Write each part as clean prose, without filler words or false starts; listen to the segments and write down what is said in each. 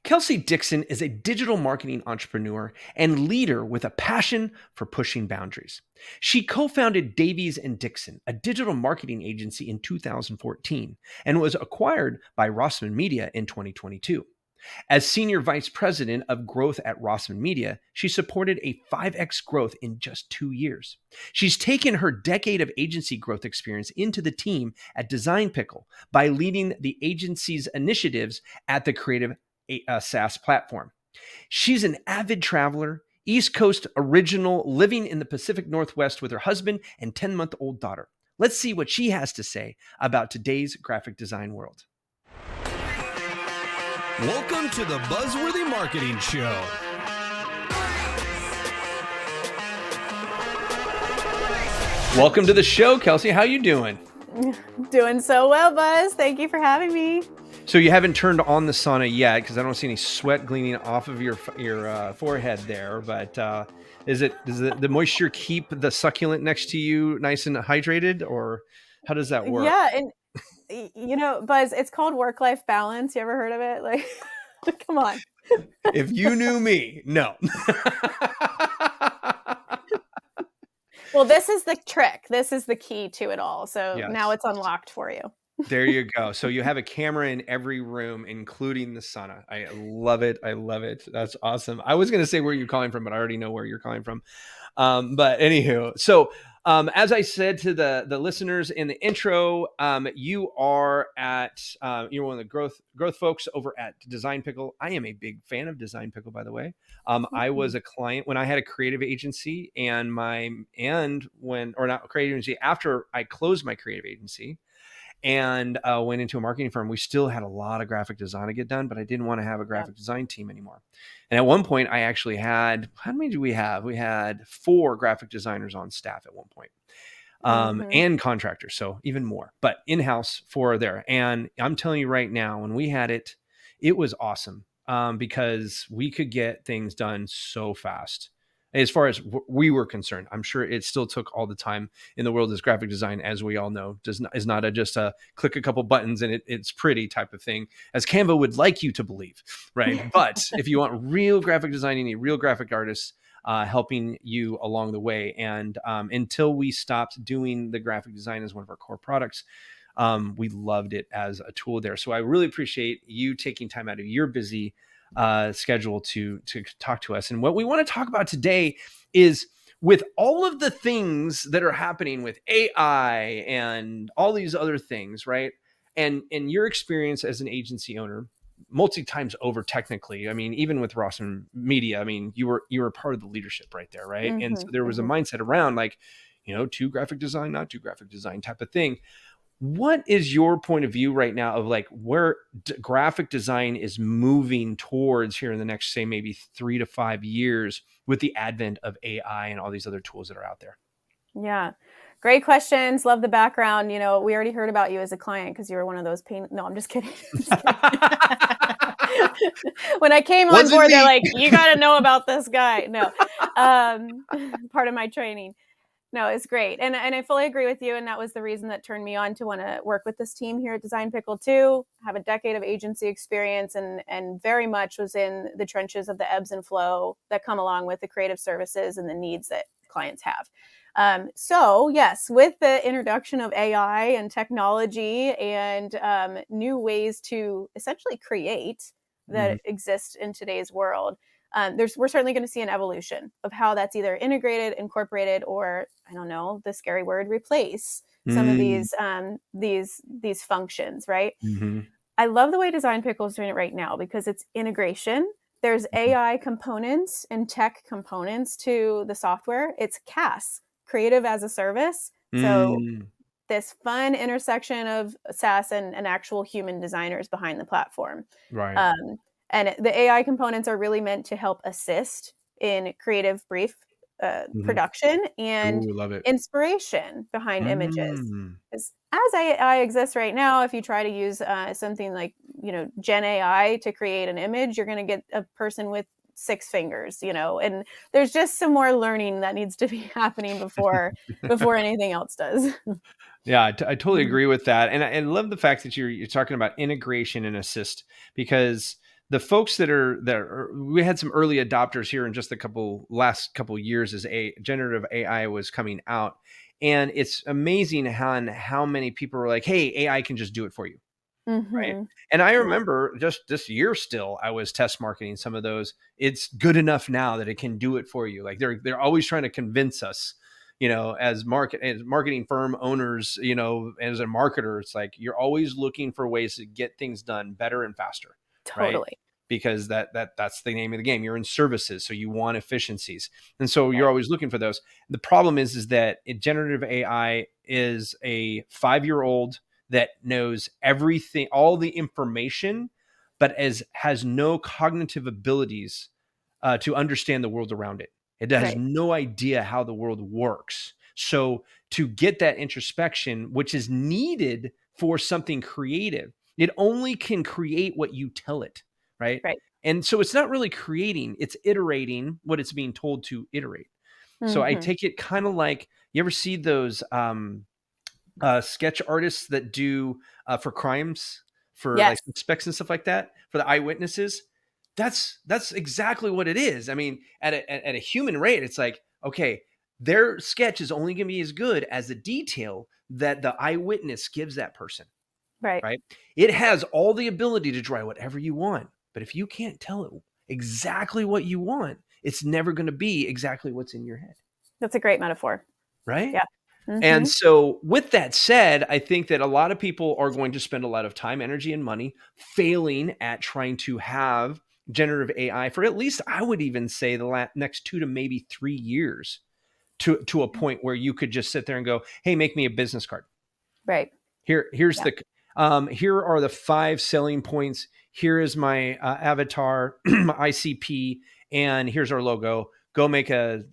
Kelsey Dixon is a digital marketing entrepreneur and leader with a passion for pushing boundaries. She co-founded Davies and Dixon, a digital marketing agency in 2014, and was acquired by Rossman Media in 2022. As Senior Vice President of Growth at Rossman Media, she supported a 5x growth in just 2 years. She's taken her decade of agency growth experience into the team at Design Pickle by leading the agency's initiatives at the Creative SaaS platform. She's an avid traveler, East Coast original, living in the Pacific Northwest with her husband and 10-month-old daughter. Let's see what she has to say about today's graphic design world. Welcome to the Buzzworthy Marketing Show. Welcome to the show, Kelsey. How you doing? Doing so well, Buzz. Thank you for having me. So you haven't turned on the sauna yet because I don't see any sweat gleaming off of your forehead there. But does the moisture keep the succulent next to you nice and hydrated, or how does that work? Yeah, and Buzz, it's called work-life balance. You ever heard of it? Like, come on. If you knew me, no. Well, this is the trick. This is the key to it all. So Yes. Now it's unlocked for you. There you go. So you have a camera in every room, including the sauna. I love it. I love it. That's awesome. I was going to say where you're calling from, but I already know where you're calling from. But anywho, so as I said to the listeners in the intro, you are you're one of the growth folks over at Design Pickle. I am a big fan of Design Pickle, by the way. I was a client when I had a creative agency after I closed my creative agency and went into a marketing firm. We still had a lot of graphic design to get done, but I didn't want to have a graphic design team anymore. And at one point I actually had, how many do we have? We had 4 graphic designers on staff at one point, and contractors. So even more, but in-house 4 there. And I'm telling you right now, when we had it, it was awesome because we could get things done so fast. As far as we were concerned, I'm sure it still took all the time in the world as graphic design, as we all know, is not just a click a couple buttons and it's pretty type of thing, as Canva would like you to believe, right? But if you want real graphic design, you need real graphic artists helping you along the way. And until we stopped doing the graphic design as one of our core products, we loved it as a tool there. So I really appreciate you taking time out of your busy schedule to talk to us. And what we want to talk about today is, with all of the things that are happening with AI and all these other things, right? And your experience as an agency owner, multi times over technically. I mean, even with Rossman Media, I mean, you were part of the leadership right there, right? And so there was a mindset around like, to graphic design, not to graphic design type of thing. What is your point of view right now of like where graphic design is moving towards here in the next, say, maybe 3 to 5 years with the advent of AI and all these other tools that are out there? Yeah. Great questions. Love the background. We already heard about you as a client because you were one of those No, I'm just kidding. When I came on board, they're like, you got to know about this guy. No, part of my training. No, it's great. And I fully agree with you. And that was the reason that turned me on to want to work with this team here at Design Pickle too. Have a decade of agency experience and very much was in the trenches of the ebbs and flow that come along with the creative services and the needs that clients have. So yes, with the introduction of AI and technology and new ways to essentially create that exist in today's world, we're certainly going to see an evolution of how that's either integrated, incorporated, or I don't know, the scary word, replace some of these functions, right? I love the way Design Pickle is doing it right now because it's integration. There's AI components and tech components to the software. It's CaaS, Creative as a Service. So this fun intersection of SaaS and actual human designers behind the platform. Right. And the AI components are really meant to help assist in creative brief production and inspiration behind images. As AI exists right now, if you try to use something like, Gen AI to create an image, you're going to get a person with 6 fingers, and there's just some more learning that needs to be happening before anything else does. Yeah, I totally agree with that. And I love the fact that you're talking about integration and assist, because the folks that are, we had some early adopters here in just last couple years as generative AI was coming out. And it's amazing how many people were like, hey, AI can just do it for you. Right. Mm-hmm. And I Yeah. remember just this year still, I was test marketing some of those. It's good enough now that it can do it for you. Like they're always trying to convince us, as marketing firm owners, as a marketer, it's like you're always looking for ways to get things done better and faster. Right. Totally. Because that's the name of the game. You're in services, so you want efficiencies. And so you're Right. always looking for those. The problem is that generative AI is a 5-year-old that knows everything, all the information, but has no cognitive abilities to understand the world around it. It has Right. no idea how the world works. So to get that introspection, which is needed for something creative, it only can create what you tell it, right? Right. And so it's not really creating, it's iterating what it's being told to iterate. So I Mm-hmm. take it kind of like, you ever see those sketch artists that do for crimes, for like Yes. suspects and stuff like that, for the eyewitnesses? That's exactly what it is. I mean, at a human rate, it's like, okay, their sketch is only going to be as good as the detail that the eyewitness gives that person, Right. right? It has all the ability to draw whatever you want, but if you can't tell it exactly what you want, it's never going to be exactly what's in your head, That's a great metaphor. right? Yeah. Mm-hmm. And so, with that said, I think that a lot of people are going to spend a lot of time, energy, and money failing at trying to have generative AI for at least, I would even say, the next 2 to maybe 3 years to a point where you could just sit there and go, "Hey, make me a business card. Right. Here's Yeah. here are the 5 selling points. Here is my avatar, my ICP, and here's our logo. Go make a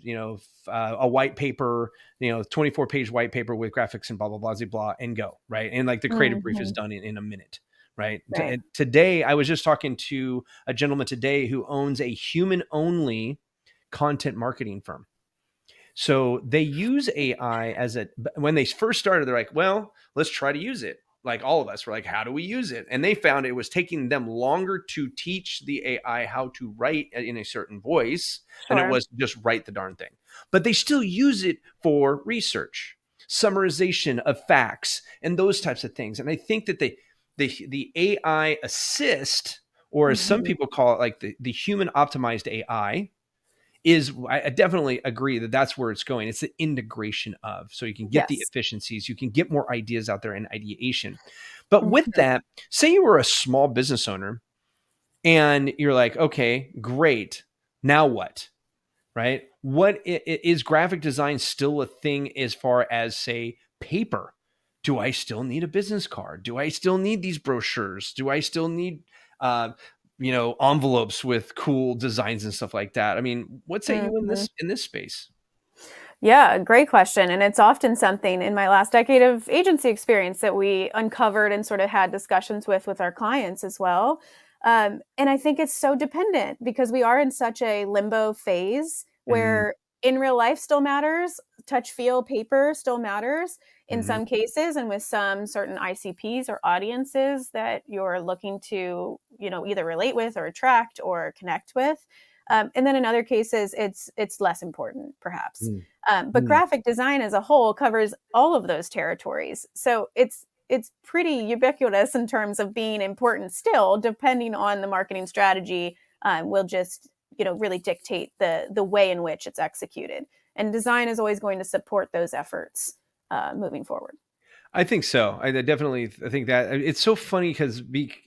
white paper, 24-page white paper with graphics and blah blah blah blah blah, and go, right." And like the creative brief is Mm-hmm. done in a minute, right? Right. Today, I was just talking to a gentleman today who owns a human only content marketing firm. So they use AI when they first started, they're like, well, let's try to use it. Like all of us were like, how do we use it? And they found it was taking them longer to teach the AI how to write in a certain voice than it Sure. was to just write the darn thing. But they still use it for research, summarization of facts, and those types of things. And I think that the AI assist, or as some Mm-hmm. people call it, like the human optimized AI, I definitely agree that that's where it's going. It's the integration of, so you can get the Yes. efficiencies, you can get more ideas out there in ideation. But with Mm-hmm. that, say you were a small business owner and you're like, okay, great. Now what? Right? Is graphic design still a thing as far as, say, paper? Do I still need a business card? Do I still need these brochures? Do I still need, uh, envelopes with cool designs and stuff like that? I mean, what say you in Mm-hmm. this space? Yeah, great question. And it's often something in my last decade of agency experience that we uncovered and sort of had discussions with our clients as well. And I think it's so dependent because we are in such a limbo phase Mm, where in real life still matters, touch, feel, paper still matters in mhm, some cases, and with some certain ICPs or audiences that you're looking to, either relate with or attract or connect with. And then in other cases, it's less important, perhaps. mm, But mm. graphic design as a whole covers all of those territories. So it's pretty ubiquitous in terms of being important still, depending on the marketing strategy, will just really dictate the way in which it's executed. And design is always going to support those efforts moving forward. I think so. I think that it's so funny because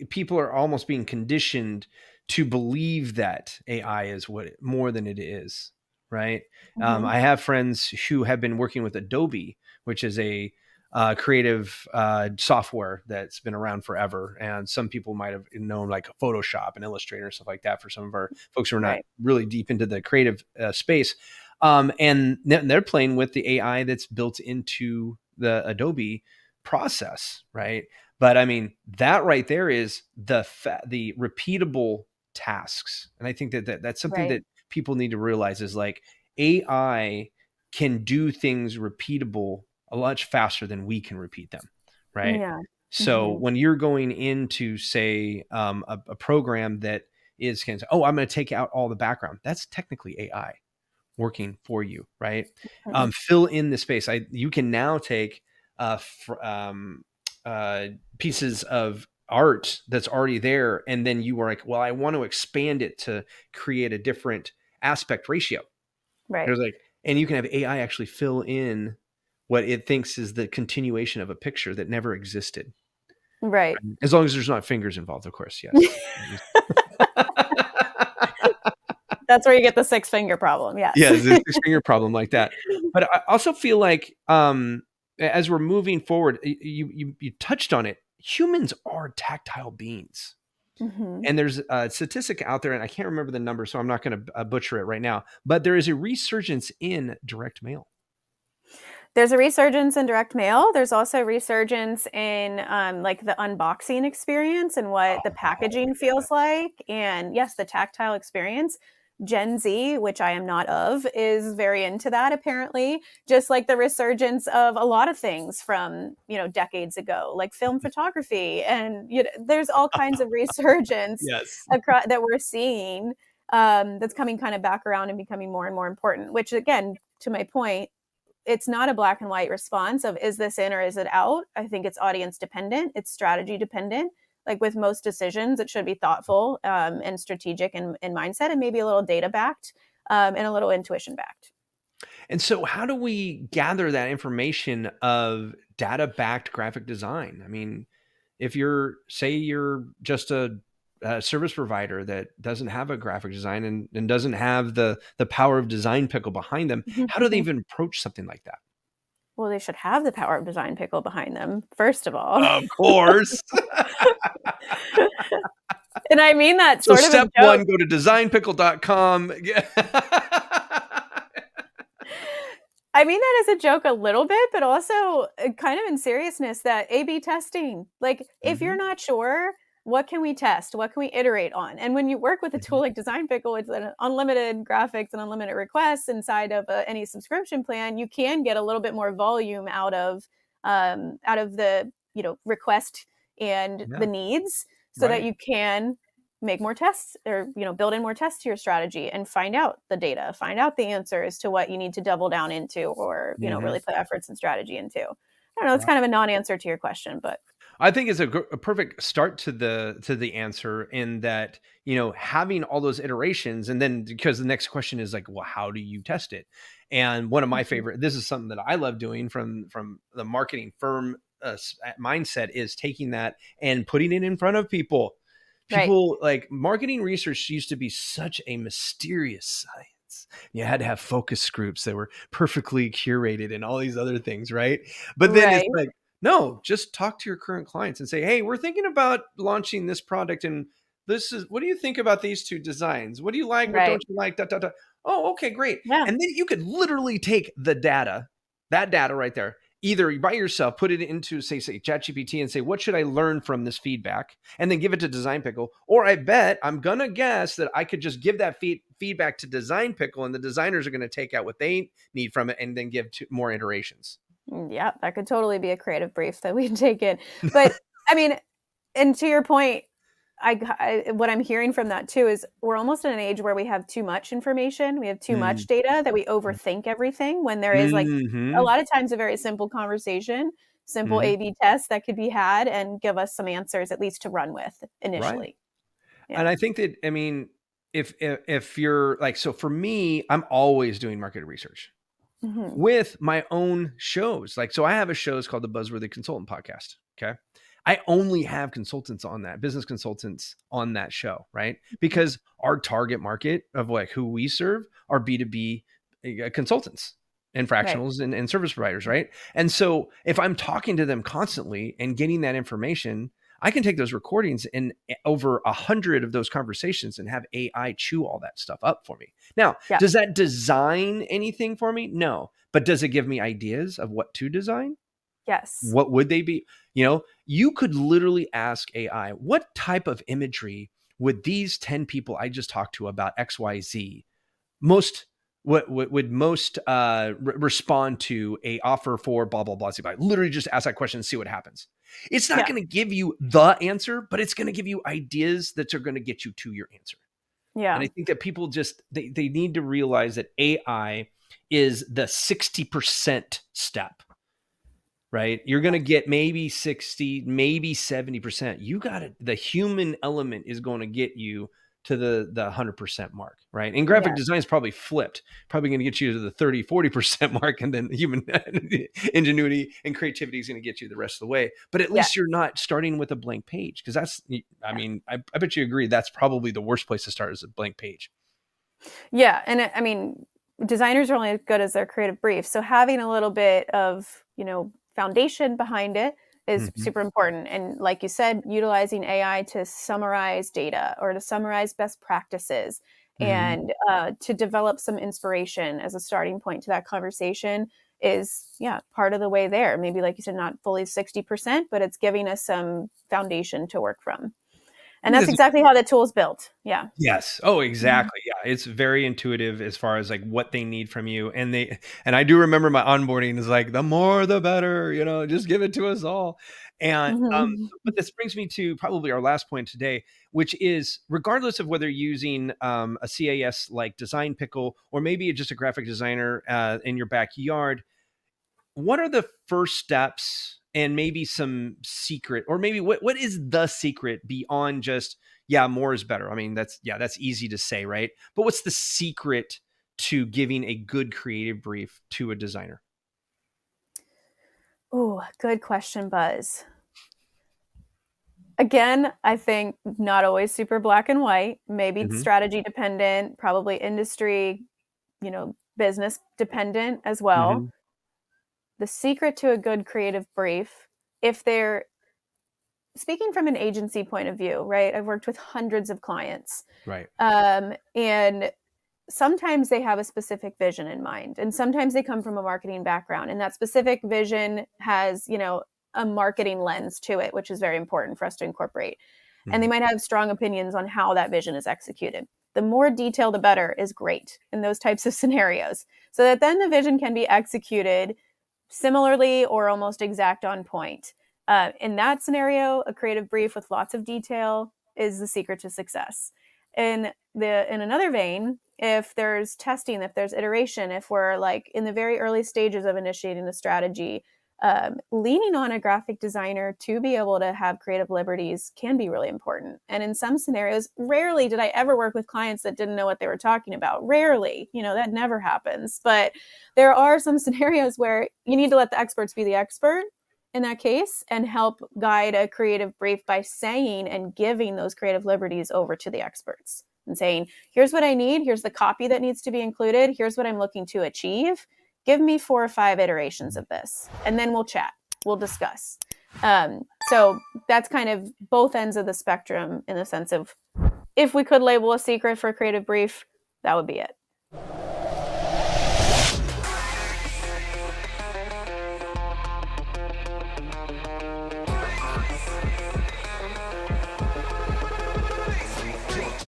people are almost being conditioned to believe that AI is more than it is, right? Mm-hmm. I have friends who have been working with Adobe, which is a creative software that's been around forever, and some people might have known like Photoshop and Illustrator and stuff like that. For some of our folks who are not Right. really deep into the creative space, and they're playing with the AI that's built into the Adobe process, right? But I mean, that right there is the repeatable tasks, and I think that's something Right. that people need to realize is like AI can do things repeatable a lot faster than we can repeat them, right? Yeah. So Mm-hmm. when you're going into, say, a program that is can say, oh, I'm going to take out all the background. That's technically AI working for you, right? Mhm. Fill in the space. You can now take pieces of art that's already there, and then you are like, well, I want to expand it to create a different aspect ratio. Right. There's like, and you can have AI actually fill in what it thinks is the continuation of a picture that never existed. Right. As long as there's not fingers involved, of course. Yes. That's where you get the 6-finger problem. Yes. Yeah, the 6-finger problem like that. But I also feel like as we're moving forward, you touched on it. Humans are tactile beings. Mm-hmm. And there's a statistic out there, and I can't remember the number, so I'm not going to butcher it right now. But there is a resurgence in direct mail. There's a resurgence in direct mail. There's also resurgence in like the unboxing experience and what the packaging feels like. And yes, the tactile experience. Gen Z, which I am not of, is very into that apparently, just like the resurgence of a lot of things from, decades ago, like film photography. And there's all kinds of resurgence Yes. that we're seeing that's coming kind of back around and becoming more and more important, which again, to my point, it's not a black and white response of is this in or is it out. I think it's audience dependent. It's strategy dependent. Like with most decisions, it should be thoughtful and strategic and mindset, and maybe a little data backed and a little intuition backed. And so how do we gather that information of data backed graphic design? I mean, if you're just a service provider that doesn't have a graphic design and doesn't have the power of Design Pickle behind them, how do they even approach something like that? Well, they should have the power of Design Pickle behind them, first of all. Of course. And I mean that So sort of a step joke. one, go to designpickle.com. I mean that as a joke a little bit, but also kind of in seriousness that A/B testing. Like, if you're not sure, what can we test? What can we iterate on? And when you work with a tool like Design Pickle, it's an unlimited graphics and unlimited requests inside of any subscription plan. You can get a little bit more volume out of the request and the needs, so that you can make more tests or build in more tests to your strategy and find out the data, find out the answers to what you need to double down into or really put efforts and strategy into. I don't know, it's kind of a non-answer to your question, but I think it's a perfect start to the answer, in that, having all those iterations, and then because the next question is like, well, how do you test it? And one of my favorite, this is something that I love doing from the marketing firm mindset, is taking that and putting it in front of people. People like marketing research used to be such a mysterious science. You had to have focus groups that were perfectly curated and all these other things, right? But then it's like, no, just talk to your current clients and say, hey, we're thinking about launching this product, and what do you think about these two designs? What do you like? What don't you like? Da, da, da. Oh, okay, great. Yeah. And then you could literally take that data right there, either by yourself, put it into say ChatGPT and say, what should I learn from this feedback? And then give it to Design Pickle. Or I'm going to guess that I could just give that feedback to Design Pickle, and the designers are going to take out what they need from it and then give more iterations. Yeah, that could totally be a creative brief that we'd take in. But I mean, and to your point, what I'm hearing from that too is we're almost in an age where we have too much information. We have too much data that we overthink everything, when there is like a lot of times a very simple conversation, simple A/B test that could be had and give us some answers, at least to run with initially. Right. Yeah. And I think that, I mean, if you're like, so for me, I'm always doing market research with my own shows. Like, so I have a show, it's called the Buzzworthy Consultant Podcast. Okay. I only have consultants on that, business consultants on that show, right? Because our target market of like who we serve are B2B consultants and fractionals and service providers, right? And so if I'm talking to them constantly and getting that information, I can take those recordings and over 100 of those conversations and have AI chew all that stuff up for me. Now, does that design anything for me? No. But does it give me ideas of what to design? Yes. What would they be? You could literally ask AI, what type of imagery would these 10 people I just talked to about XYZ what would most respond to a offer for blah, blah, blah. Literally just ask that question and see what happens. It's not going to give you the answer, but it's going to give you ideas that are going to get you to your answer. Yeah. And I think that people just, they need to realize that AI is the 60% step, right? You're going to get maybe 60, maybe 70%. You got it. The human element is going to get you to the 100% mark, right? And graphic design is probably flipped, probably going to get you to the 30, 40% mark. And then human ingenuity and creativity is going to get you the rest of the way. But at least you're not starting with a blank page, because that's, I mean, I bet you agree that's probably the worst place to start, is a blank page. Yeah. And I mean, designers are only as good as their creative brief. So having a little bit of, foundation behind it is super important. And like you said, utilizing AI to summarize data or to summarize best practices and to develop some inspiration as a starting point to that conversation is, part of the way there. Maybe, like you said, not fully 60%, but it's giving us some foundation to work from. And that's exactly how the tool's built. Yeah. Yes. Oh, exactly. Yeah. It's very intuitive as far as like what they need from you. And I do remember my onboarding is like, the more, the better, just give it to us all. And, but this brings me to probably our last point today, which is, regardless of whether you're using a CAS like Design Pickle, or maybe just a graphic designer in your backyard, what are the first steps, and maybe some secret, or maybe what is the secret beyond just, more is better? I mean, that's easy to say, right? But what's the secret to giving a good creative brief to a designer? Oh, good question, Buzz. Again, I think not always super black and white, maybe strategy dependent, probably industry, business dependent as well. The secret to a good creative brief, if they're speaking from an agency point of view, right? I've worked with hundreds of clients. Right. And sometimes they have a specific vision in mind, and sometimes they come from a marketing background, and that specific vision has, a marketing lens to it, which is very important for us to incorporate. And they might have strong opinions on how that vision is executed. The more detail, the better is great in those types of scenarios, so that then the vision can be executed similarly or almost exact on point. In that scenario, a creative brief with lots of detail is the secret to success. In another vein, if there's testing, if there's iteration, if we're like in the very early stages of initiating a strategy, leaning on a graphic designer to be able to have creative liberties can be really important. And in some scenarios, rarely did I ever work with clients that didn't know what they were talking about. Rarely, that never happens. But there are some scenarios where you need to let the experts be the expert in that case and help guide a creative brief by saying and giving those creative liberties over to the experts and saying, here's what I need. Here's the copy that needs to be included. Here's what I'm looking to achieve. Give me 4 or 5 iterations of this, and then we'll chat. We'll discuss. So that's kind of both ends of the spectrum in the sense of, if we could label a secret for a creative brief, that would be it.